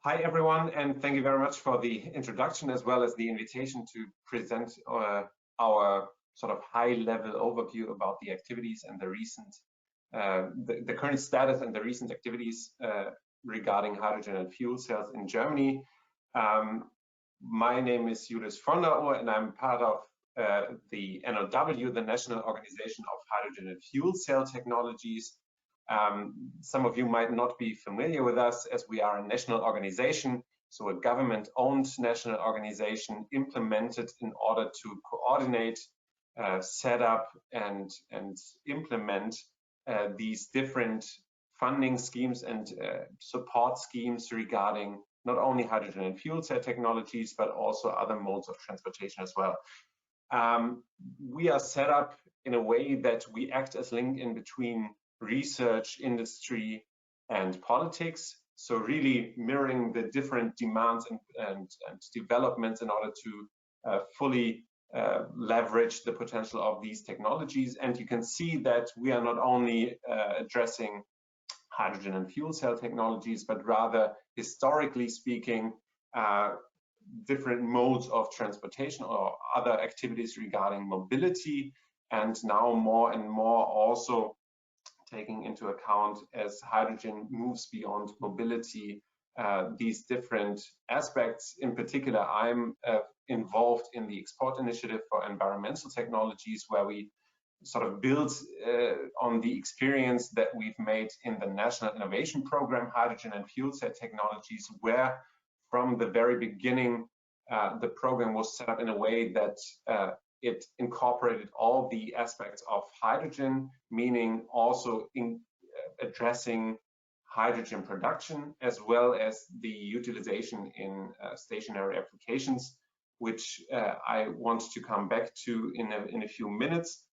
Hi everyone, and thank you very much for the introduction as well as the invitation to present our sort of high-level overview about the activities and the recent, the current status and the recent activities regarding hydrogen and fuel cells in Germany. My name is Julius and I'm part of the NOW, the National Organization of Hydrogen and Fuel Cell Technologies. Some of you might not be familiar with us as we are a national organization, so a government-owned national organization implemented in order to coordinate, set up and implement these different funding schemes and support schemes regarding not only hydrogen and fuel cell technologies, but also other modes of transportation as well. We are set up in a way that we act as link in between research, industry, and politics. So really mirroring the different demands and developments in order to fully leverage the potential of these technologies. And you can see that we are not only addressing hydrogen and fuel cell technologies, but rather, historically speaking, different modes of transportation or other activities regarding mobility, and now more and more also taking into account as hydrogen moves beyond mobility, these different aspects. In particular, I'm involved in the export initiative for environmental technologies, where we sort of build on the experience that we've made in the National Innovation Program, Hydrogen and Fuel Cell Technologies, where from the very beginning, the program was set up in a way that it incorporated all the aspects of hydrogen, meaning also in addressing hydrogen production, as well as the utilization in stationary applications, which I want to come back to in a few minutes.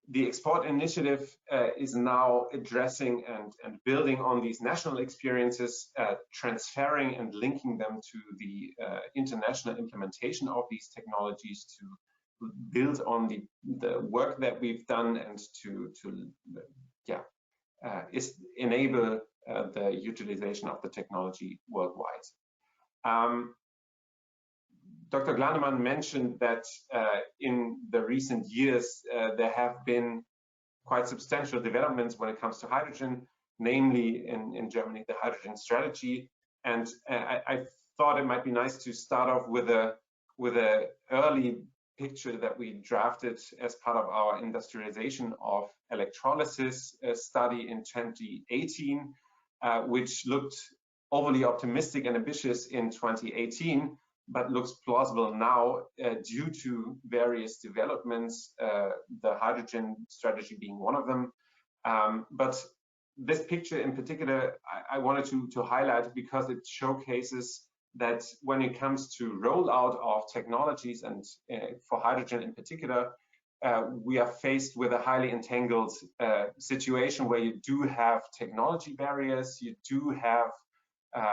The export initiative is now addressing and building on these national experiences, transferring and linking them to the international implementation of these technologies to build on the work that we've done and to enable the utilization of the technology worldwide. Dr. Glaneman mentioned that in the recent years there have been quite substantial developments when it comes to hydrogen, namely in Germany, the hydrogen strategy. And I thought it might be nice to start off with a early picture that we drafted as part of our industrialization of electrolysis study in 2018, which looked overly optimistic and ambitious in 2018. But looks plausible now due to various developments, the hydrogen strategy being one of them. But this picture in particular, I wanted to highlight because it showcases that when it comes to rollout of technologies and for hydrogen in particular, we are faced with a highly entangled situation where you do have technology barriers, you do have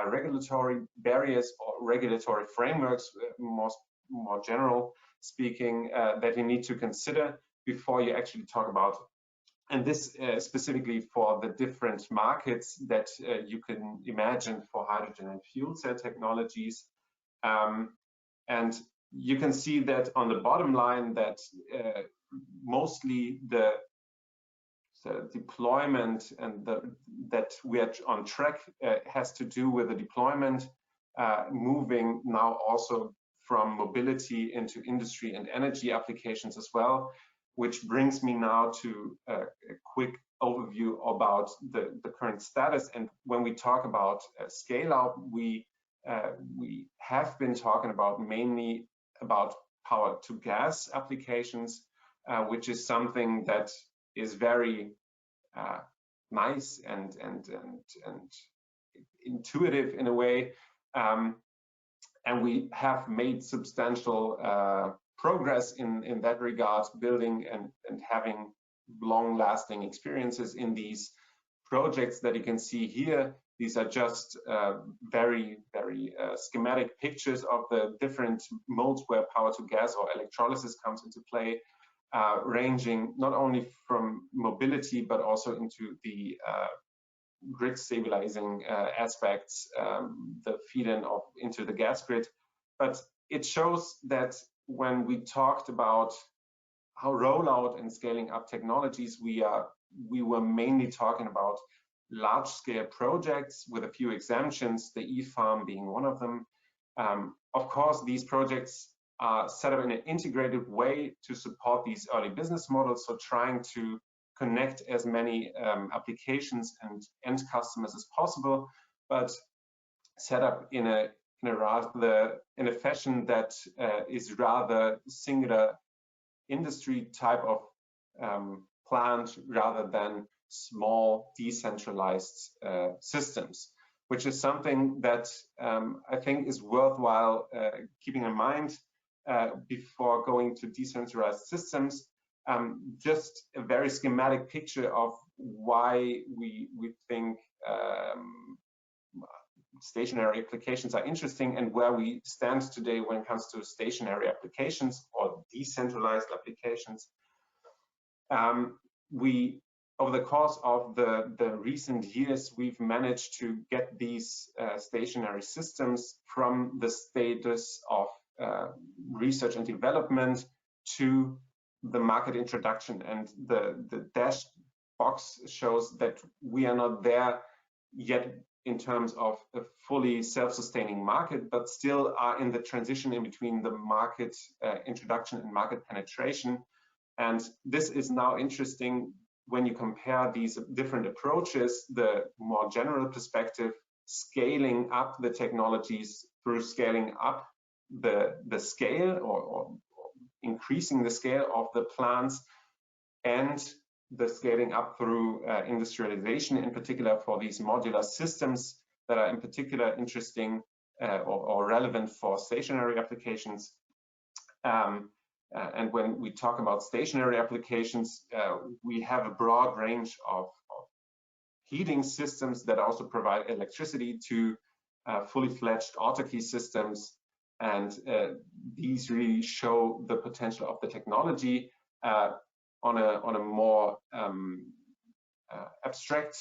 regulatory barriers or regulatory frameworks, more general speaking, that you need to consider before you actually talk about, and this specifically for the different markets that you can imagine for hydrogen and fuel cell technologies. And you can see that on the bottom line that mostly the deployment and that we are on track has to do with the deployment moving now also from mobility into industry and energy applications as well, which brings me now to a quick overview about the current status. And when we talk about scale out, we have been talking about mainly about power to gas applications, which is something that is very nice and intuitive in a way, and we have made substantial progress in that regard, building and having long-lasting experiences in these projects that you can see here. These are just very schematic pictures of the different modes where power to gas or electrolysis comes into play, ranging not only from mobility but also into the grid stabilizing aspects, the feed-in into the gas grid. But it shows that when we talked about how rollout and scaling up technologies, we were mainly talking about large-scale projects with a few exemptions, the e-farm being one of them. Of course, these projects are set up in an integrated way to support these early business models, so trying to connect as many applications and end customers as possible, but set up in a fashion that is rather singular industry type of plant rather than small decentralized systems, which is something that I think is worthwhile keeping in mind before going to decentralized systems. Just a very schematic picture of why we think stationary applications are interesting and where we stand today when it comes to stationary applications or decentralized applications. Over the course of the recent years, we've managed to get these stationary systems from the status of research and development to the market introduction. And the dashed box shows that we are not there yet in terms of a fully self-sustaining market, but still are in the transition in between the market introduction and market penetration. And this is now interesting when you compare these different approaches, the more general perspective, scaling up the technologies through scaling up the scale or increasing the scale of the plants, and the scaling up through industrialization, in particular for these modular systems that are in particular interesting or relevant for stationary applications. And when we talk about stationary applications, we have a broad range of heating systems that also provide electricity to fully fledged autarky systems. And these really show the potential of the technology on a more abstract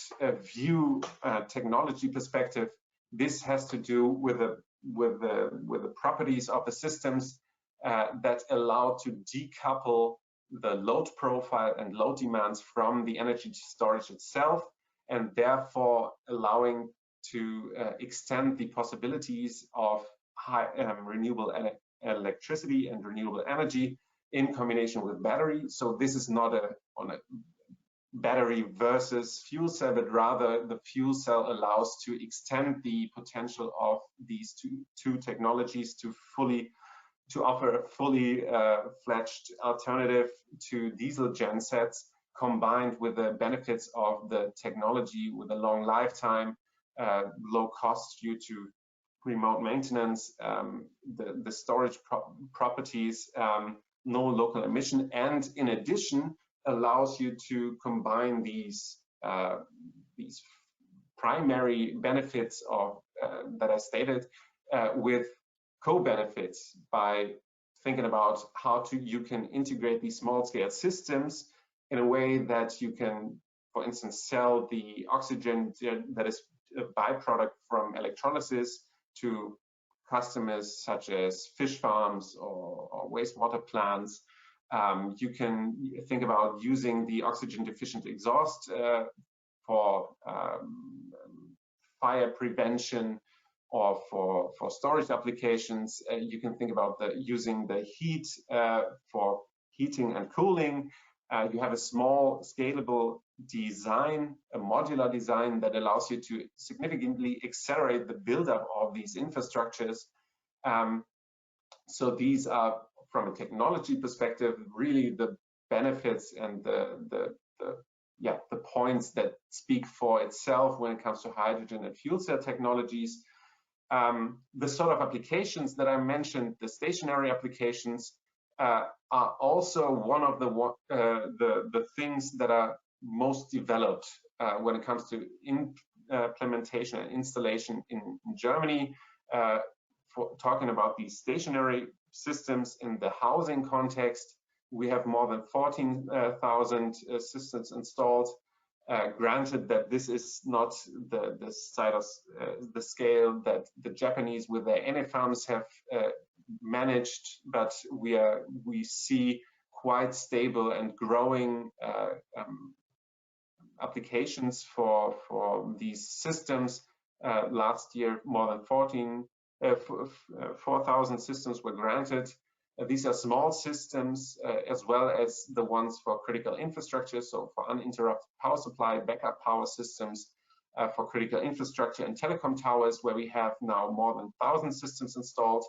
view technology perspective. This has to do with the properties of the systems that allow to decouple the load profile and load demands from the energy storage itself, and therefore allowing to extend the possibilities of high renewable electricity and renewable energy in combination with battery. So this is not on a battery versus fuel cell, but rather the fuel cell allows to extend the potential of these two technologies to offer a fully fledged alternative to diesel gensets, combined with the benefits of the technology with a long lifetime, low cost due to remote maintenance, the storage properties, no local emission, and in addition allows you to combine these primary benefits of that I stated with co-benefits by thinking about how you can integrate these small-scale systems in a way that you can, for instance, sell the oxygen that is a byproduct from electrolysis to customers such as fish farms or wastewater plants. You can think about using the oxygen-deficient exhaust for fire prevention or for storage applications. You can think about using the heat for heating and cooling. You have a small scalable design, a modular design that allows you to significantly accelerate the buildup of these infrastructures. So these are, from a technology perspective, really the benefits and the points that speak for itself when it comes to hydrogen and fuel cell technologies. The sort of applications that I mentioned, the stationary applications, are also one of the things that are most developed when it comes to implementation and installation in Germany. For talking about these stationary systems in the housing context, we have more than 14,000 systems installed. granted that this is not the scale that the Japanese with their Ene farms have managed, but we see quite stable and growing applications for these systems. Last year, more than 4,000 systems were granted. These are small systems as well as the ones for critical infrastructure, so for uninterrupted power supply, backup power systems, for critical infrastructure and telecom towers, where we have now more than 1,000 systems installed.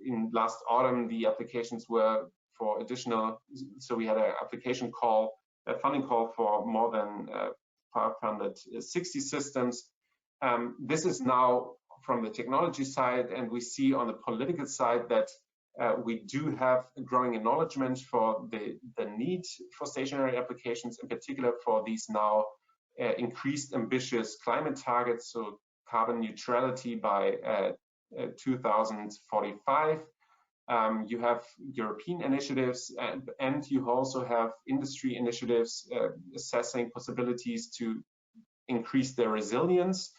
In last autumn, the applications were for additional, so we had an application call, a funding call for more than 560 systems. This is now from the technology side, and we see on the political side that we do have a growing acknowledgement for the need for stationary applications, in particular for these now increased ambitious climate targets, so carbon neutrality by 2045. You have European initiatives, and you also have industry initiatives assessing possibilities to increase their resilience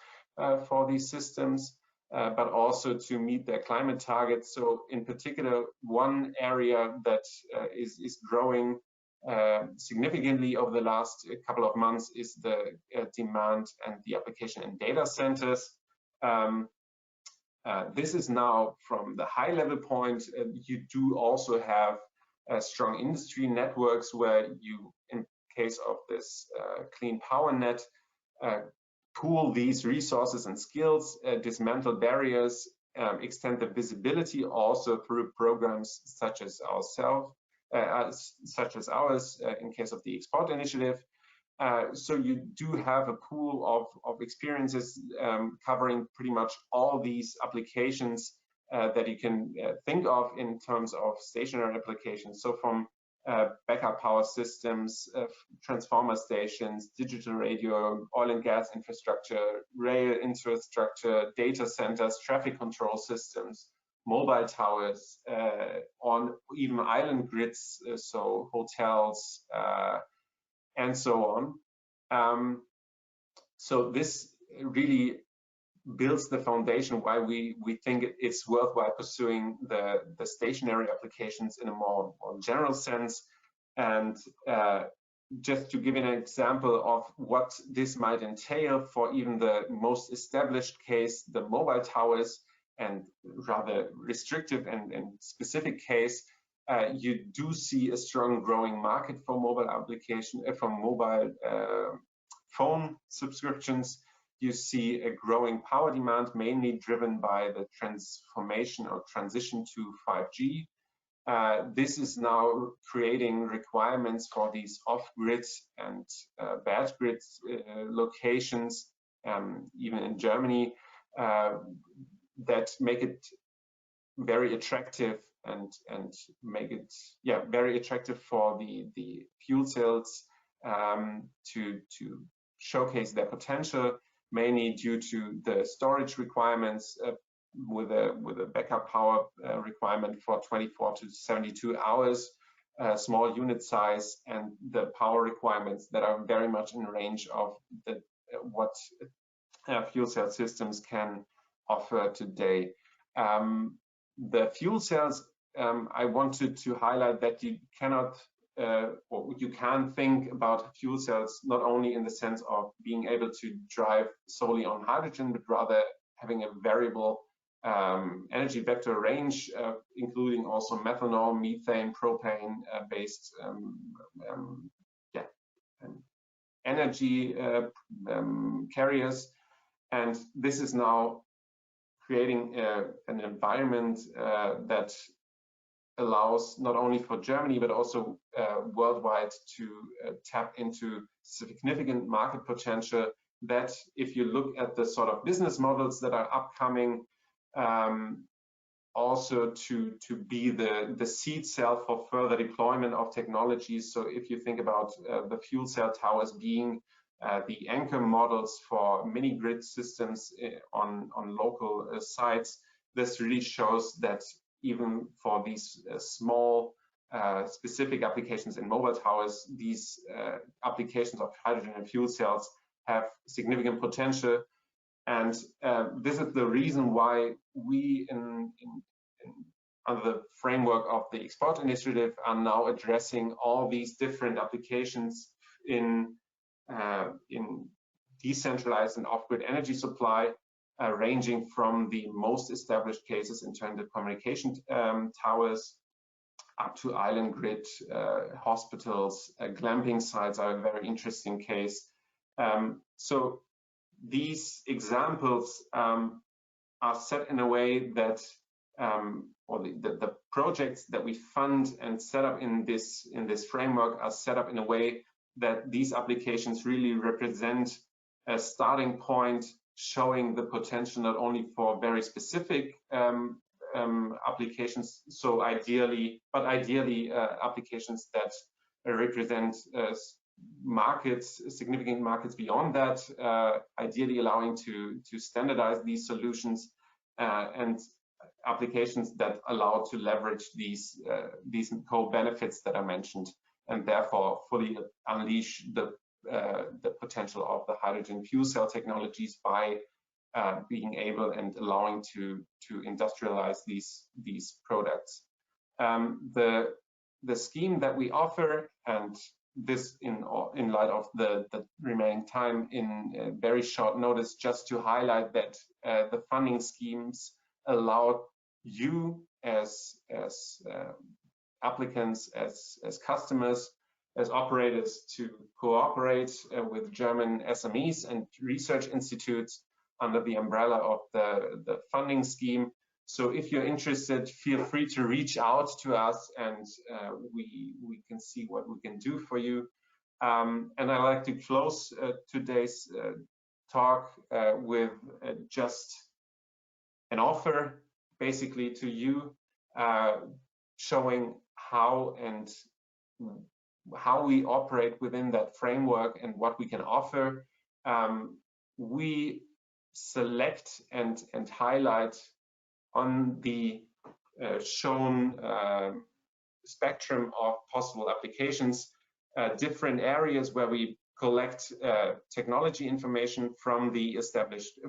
for these systems, but also to meet their climate targets. So in particular, one area that is growing significantly over the last couple of months is the demand and the application in data centers. This is now from the high level point. You do also have strong industry networks where you, in case of this clean power net, pool these resources and skills, dismantle barriers, extend the visibility also through programs such as ours in case of the export initiative. So you do have a pool of experiences covering pretty much all these applications that you can think of in terms of stationary applications. So from backup power systems, transformer stations, digital radio, oil and gas infrastructure, rail infrastructure, data centers, traffic control systems, mobile towers, on even island grids, so hotels, and so on. So this really builds the foundation why we think it's worthwhile pursuing the stationary applications in a more general sense. And just to give you an example of what this might entail for even the most established case, the mobile towers, and rather restrictive and specific case, you do see a strong growing market for mobile application, for mobile phone subscriptions. You see a growing power demand, mainly driven by the transformation or transition to 5G. This is now creating requirements for these off-grid and bad grid locations, even in Germany, that make it very attractive and make it very attractive for the fuel cells to showcase their potential, mainly due to the storage requirements with a backup power requirement for 24 to 72 hours, small unit size, and the power requirements that are very much in range of what fuel cell systems can offer today. The fuel cells, I wanted to highlight that you cannot or you can think about fuel cells not only in the sense of being able to drive solely on hydrogen, but rather having a variable energy vector range, including also methanol, methane, propane based energy carriers. And this is now creating an environment that allows not only for Germany, but also worldwide to tap into significant market potential that, if you look at the sort of business models that are upcoming, also to be the seed cell for further deployment of technologies. So if you think about the fuel cell towers being the anchor models for mini grid systems on local sites, this really shows that even for these small specific applications in mobile towers. These applications of hydrogen and fuel cells have significant potential, and this is the reason why we, under the framework of the Export Initiative, are now addressing all these different applications in decentralized and off-grid energy supply, ranging from the most established cases in terms of communication towers up to island grid, hospitals, glamping sites are a very interesting case. So these examples are set in a way that, or the projects that we fund and set up in this framework are set up in a way that these applications really represent a starting point, showing the potential not only for very specific applications, so ideally applications that represent markets, significant markets beyond that, ideally allowing to standardize these solutions, and applications that allow to leverage these co-benefits that I mentioned, and therefore fully unleash the potential of the hydrogen fuel cell technologies by being able and allowing to industrialize these products. The scheme that we offer, and this in light of the remaining time, in very short notice, just to highlight that the funding schemes allow you as applicants, as customers, as operators to cooperate with German SMEs and research institutes under the umbrella of the funding scheme. So if you're interested, feel free to reach out to us, and we can see what we can do for you. And I'd like to close today's talk with just an offer, basically, to you, showing how we operate within that framework and what we can offer. We select and highlight on the shown spectrum of possible applications different areas where we collect technology information from the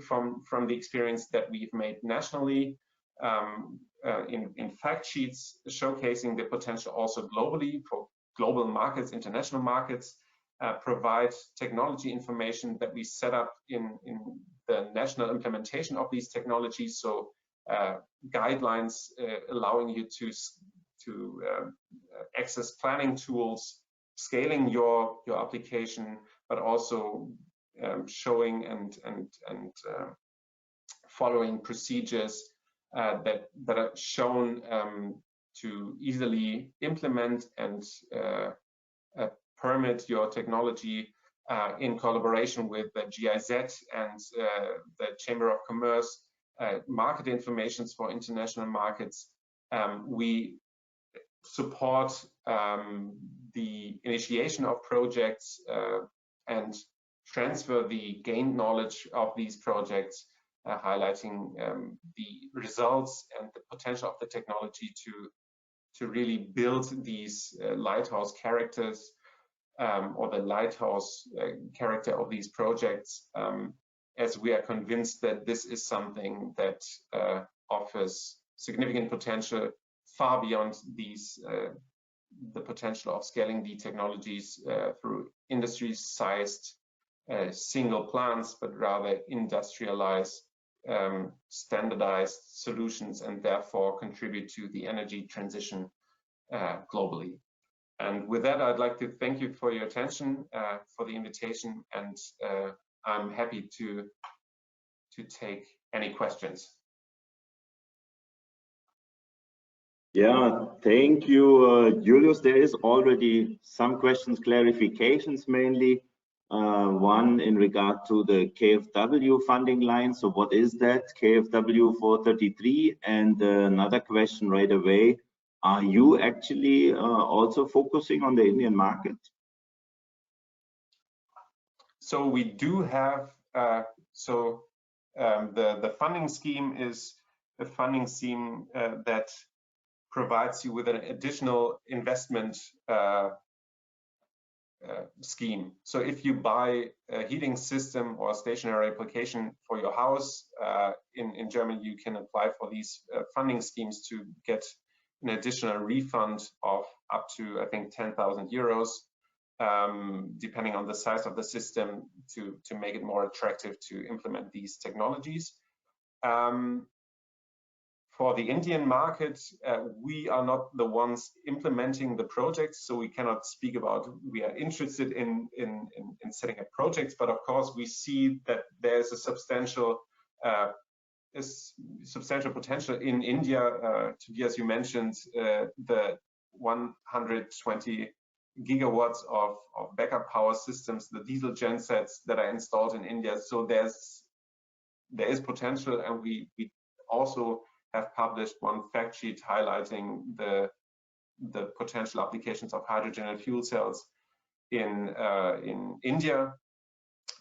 from the experience that we've made nationally, in fact sheets showcasing the potential also globally for global markets, international markets, provide technology information that we set up in the national implementation of these technologies. So guidelines allowing you to access planning tools, scaling your application, but also showing and following procedures that are shown to easily implement and permit your technology in collaboration with the GIZ and the Chamber of Commerce, market information for international markets. We support the initiation of projects and transfer the gained knowledge of these projects, highlighting the results and the potential of the technology to really build these lighthouse characters, or the lighthouse character of these projects, as we are convinced that this is something that offers significant potential far beyond the potential of scaling the technologies through industry-sized single plants, but rather industrialized, standardized solutions, and therefore contribute to the energy transition globally. And with that, I'd like to thank you for your attention, for the invitation, and I'm happy to take any questions. Yeah, thank you, Julius. There is already some questions, clarifications mainly. One in regard to the KfW funding line. So what is that, KfW 433? And another question right away. Are you actually also focusing on the Indian market? So we do have, the funding scheme is a funding scheme that provides you with an additional investment scheme. So if you buy a heating system or a stationary application for your house, in Germany, you can apply for these funding schemes to get an additional refund of up to, I think, 10,000 euros, depending on the size of the system, to make it more attractive to implement these technologies. For the Indian market, we are not the ones implementing the projects, so we cannot speak about, we are interested in setting up projects, but of course we see that there's a substantial potential in India. Tobias, you mentioned the 120 gigawatts of backup power systems, the diesel gensets that are installed in India. So there is potential, and we also have published one fact sheet highlighting the potential applications of hydrogen and fuel cells in India,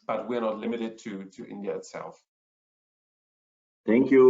but we're not limited to India itself. Thank you.